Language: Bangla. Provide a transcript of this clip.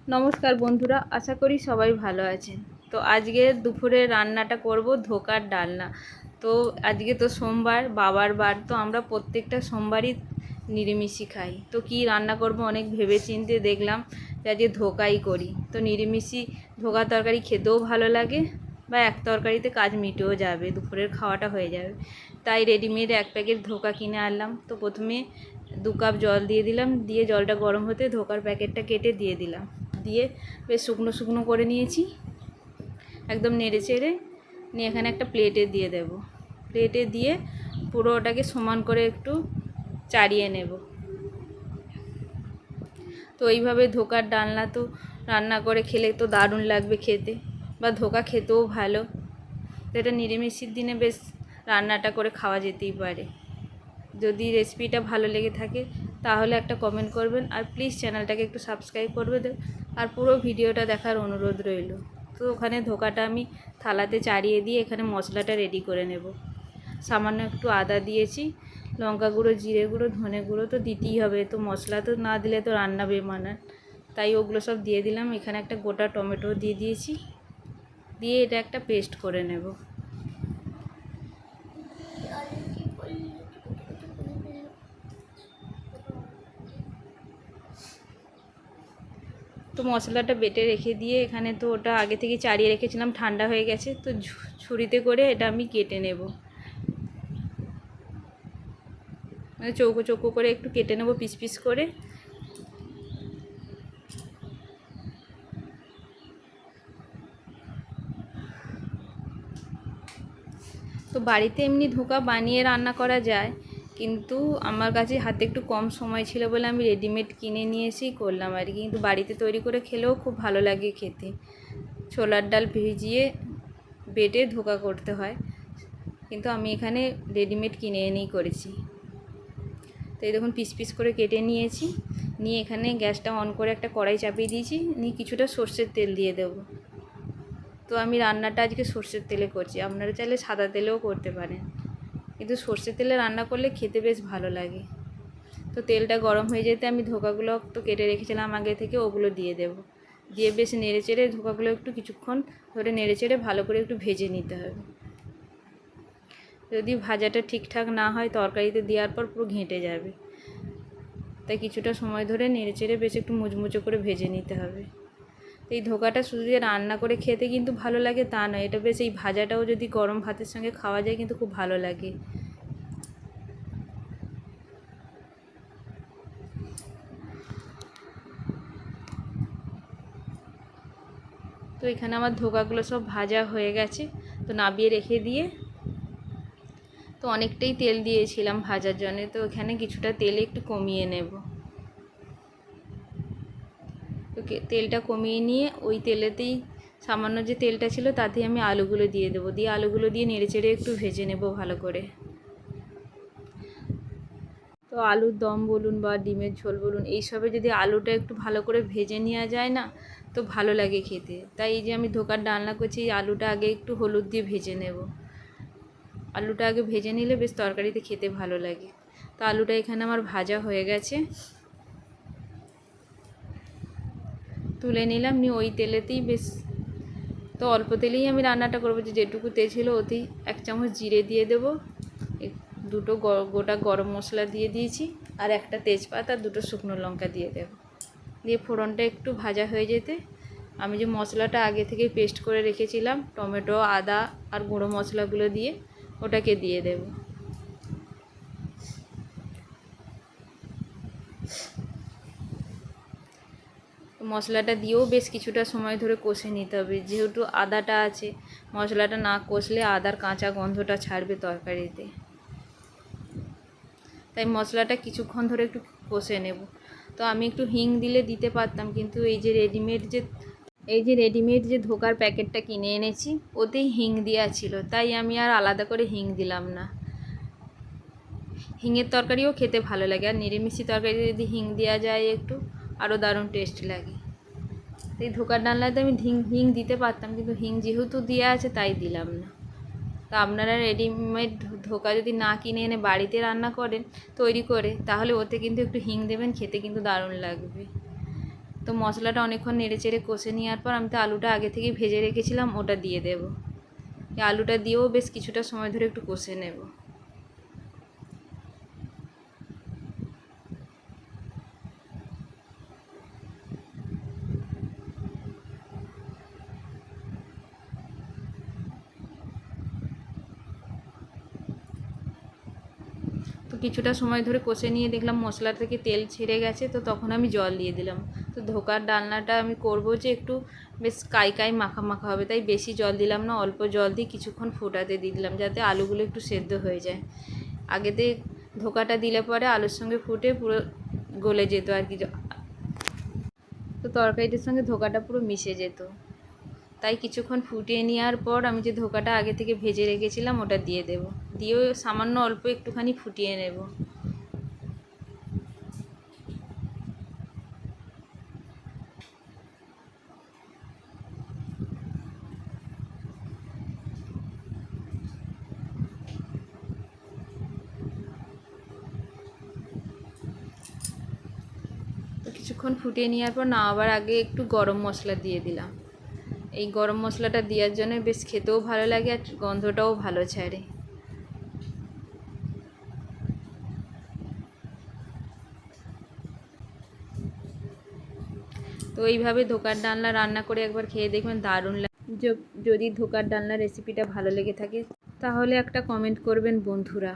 নমস্কার বন্ধুরা, আশা করি সবাই ভালো আছেন। তো আজকে দুপুরে রান্নাটা করব ধোকার ডালনা। তো আজকে তো সোমবার, বাবার বার, তো আমরা প্রত্যেকটা সোমবারই নিরামিষই খাই। তো কি রান্না করব অনেক ভেবেচিন্তে দেখলাম যে আজকে ধোকাই করি। তো নিরামিষই ধোকা তরকারি খেতেও ভালো লাগে, বা এক তরকারিতে কাজ মিটেও যাবে, দুপুরের খাওয়াটা হয়ে যাবে। তাই রেডিমেড এক প্যাকেট ধোকা কিনে আনলাম। তো প্রথমে 2 কাপ জল দিয়ে দিলাম, দিয়ে জলটা গরম হতে ধোকার প্যাকেটটা কেটে দিয়ে দিলাম, দিয়ে বেশ শুকনো শুকনো করে নিয়েছি। একদম নেড়ে চেড়ে নিয়ে এখানে একটা প্লেটে দিয়ে দেব। প্লেটে দিয়ে পুরো ওটাকে সমান করে একটু চাড়িয়ে নেব। তো এইভাবে ধোকার ডালনা তো রান্না করে খেলে তো দারুণ লাগবে খেতে, বা ধোকা খেতেও ভালো। তো এটা নিরামিষের দিনে বেশ রান্নাটা করে খাওয়া যেতেই পারে। যদি রেসিপিটা ভালো লেগে থাকে তাহলে একটা কমেন্ট করবেন, আর প্লিজ চ্যানেলটাকে একটু সাবস্ক্রাইব করবে আর পুরো ভিডিওটা দেখার অনুরোধ রইল। তো ওখানে ধোকাটা আমি থালাতে চাড়িয়ে দিয়ে এখানে মশলাটা রেডি করে নেব। সামান্য একটু আদা দিয়েছি, লঙ্কা গুঁড়ো, জিরে গুঁড়ো, ধনে গুঁড়ো তো দিতেই হবে, তো মশলা তো না দিলে তো রান্না বেমানান, তাই ওগুলো সব দিয়ে দিলাম। এখানে একটা গোটা টমেটো দিয়ে দিয়েছি, দিয়ে এটা একটা পেস্ট করে নেব। তো মশলাটা বেটে রেখে দিয়ে এখানে তো ওটা আগে থেকে চাড়িয়ে রেখেছিলাম, ঠান্ডা হয়ে গেছে। তো ছুরিতে করে এটা আমি কেটে নেব, মানে চৌকো চৌকো করে একটু কেটে নেব, পিস পিস করে। তো বাড়িতে এমনি ধোকা বানিয়ে রান্না করা যায়, কিন্তু আমার কাছে হাতে একটু কম সময় ছিল বলে আমি রেডিমেড কিনে নিয়ে এসেই করলাম আর কি। কিন্তু বাড়িতে তৈরি করে খেলেও খুব ভালো লাগে খেতে। ছোলার ডাল ভিজিয়ে বেটে ধোকা করতে হয়, কিন্তু আমি এখানে রেডিমেড কিনে এনেই করেছি। তো এই দেখুন পিস পিস করে কেটে নিয়েছি, নিয়ে এখানে গ্যাসটা অন করে একটা কড়াই চাপিয়ে দিয়েছি, নিয়ে কিছুটা সর্ষের তেল দিয়ে দেবো। তো আমি রান্নাটা আজকে সর্ষের তেলে করছি, আপনারা চাইলে সাদা তেলেও করতে পারেন, কিন্তু সর্ষের তেলে রান্না করলে খেতে বেশ ভালো লাগে। তো তেলটা গরম হয়ে যেতে আমি ধোকাগুলো তো কেটে রেখেছিলাম আগে থেকে, ওগুলো দিয়ে দেব। দিয়ে বেশ নেড়ে চেড়ে ধোকাগুলো একটু কিছুক্ষণ ধরে নেড়ে চেড়ে ভালো করে একটু ভেজে নিতে হবে। যদি ভাজাটা ঠিকঠাক না হয় তরকারিতে দেওয়ার পর পুরো ঘেঁটে যাবে, তাই কিছুটা সময় ধরে নেড়ে চেড়ে বেশ একটু মুচমুচো করে ভেজে নিতে হবে। এই ধোকাটা শুধু যে রান্না করে খেতে কিন্তু ভালো লাগে তা নয়, এটা বেশ এই ভাজাটাও যদি গরম ভাতের সঙ্গে খাওয়া যায় কিন্তু খুব ভালো লাগে। তো এখানে আমার ধোকাগুলো সব ভাজা হয়ে গেছে, তো নামিয়ে রেখে দিয়ে, তো অনেকটাই তেল দিয়েছিলাম ভাজার জন্য, তো এখানে কিছুটা তেল একটু কমিয়ে নেব। তো তেলটা কমিয়ে নিয়ে ওই তেলেতেই সামান্য যে তেলটা ছিল তাতেই আমি আলুগুলো দিয়ে দেবো, দিয়ে আলুগুলো দিয়ে নেড়ে চেড়ে একটু ভেজে নেব ভালো করে। তো আলুর দম বলুন বা ডিমের ঝোল বলুন, এইসবে যদি আলুটা একটু ভালো করে ভেজে নেওয়া যায় না, তো ভালো লাগে খেতে। তাই এই যে আমি ধোকার ডালনা করছি, এই আলুটা আগে একটু হলুদ দিয়ে ভেজে নেব। আলুটা আগে ভেজে নিলে বেশ তরকারিতে খেতে ভালো লাগে। তো আলুটা এখানে আমার ভাজা হয়ে গেছে, তুলে নিলাম। নিয়ে ওই তেলেতেই বেশ, তো অল্প তেলেই আমি রান্নাটা করবো, যে যেটুকু তেল ছিল ওতেই 1 চামচ জিরে দিয়ে দেবো, দুটো গোটা গরম মশলা দিয়ে দিয়েছি, আর একটা তেজপাতা আর 2টো শুকনো লঙ্কা দিয়ে দেব। দিয়ে ফোড়নটা একটু ভাজা হয়ে যেতে আমি যে মশলাটা আগে থেকে পেস্ট করে রেখেছিলাম টমেটো, আদা আর গুঁড়ো মশলাগুলো দিয়ে, ওটাকে দিয়ে দেব। মশলাটা দিয়েও বেশ কিছুটা সময় ধরে কষে নিতে হবে, যেহেতু আদাটা আছে, মশলাটা না কষলে আদার কাঁচা গন্ধটা ছাড়বে তরকারিতে। তাই মশলাটা কিছুক্ষণ ধরে একটু কষে নেব। তো আমি একটু হিং দিলে দিতে পারতাম, কিন্তু এই যে রেডিমেড যে ধোকার প্যাকেটটা কিনে এনেছি ওতেই হিং দেওয়া ছিল, তাই আমি আর আলাদা করে হিং দিলাম না। হিঙের তরকারিও খেতে ভালো লাগে, আর নিরামিষি তরকারি যদি হিং দেওয়া যায় একটু, আরও দারুণ টেস্ট লাগে। এই ধোকার ডালনাতে আমি হিং দিতে পারতাম, কিন্তু হিং যেহেতু দেওয়া আছে তাই দিলাম না। তা আপনারা রেডিমেড ধোকা যদি না কিনে এনে বাড়িতে রান্না করেন তৈরি করে, তাহলে ওতে কিন্তু একটু হিং দেবেন, খেতে কিন্তু দারুণ লাগবে। তো মশলাটা অনেকক্ষণ নেড়ে চেড়ে কষে নেওয়ার পর আমি তো আলুটা আগে থেকে ভেজে রেখেছিলাম, ওটা দিয়ে দেবো। এই আলুটা দিয়েও বেশ কিছুটা সময় ধরে একটু কষে নেব। তো কিছুটা সময় ধরে কষে নিয়ে দেখলাম মশলা থেকে তেল ছেড়ে গেছে, তো তখন আমি জল দিয়ে দিলাম। তো ধোকার ডালনাটা আমি করব যে একটু বেশ কাই কাই মাখা মাখা হবে, তাই বেশি জল দিলাম না, অল্প জল দিয়ে কিছুক্ষণ ফোটাতে দিয়ে দিলাম যাতে আলুগুলো একটু সেদ্ধ হয়ে যায়। আগেতে ধোকাটা দিলে পরে আলুর সঙ্গে ফুটে পুরো গলে যেত আর কি, তো তরকারিটার সঙ্গে ধোকাটা পুরো মিশে যেত। তাই কিছুক্ষণ ফুটিয়ে নেওয়ার পর আমি যে ধোকাটা আগে থেকে ভেজে রেখেছিলাম ওটা দিয়ে দেব, দিয়েও সামান্য অল্প একটুখানি ফুটিয়ে নেব। তো কিছুক্ষণ ফুটিয়ে নেওয়ার পর নামাবার আগে একটু গরম মশলা দিয়ে দিলাম। এই গরম মশলাটা দেওয়ার জন্য বেশ খেতেও ভালো লাগে আর গন্ধটাও ভালো ছাড়ে। তো এইভাবে ধোকার ডালনা রান্না করে একবার খেয়ে দেখবেন, দারুণ লাগে। যদি ধোকার ডালনা রেসিপিটা ভালো লেগে থাকে তাহলে একটা কমেন্ট করবেন বন্ধুরা।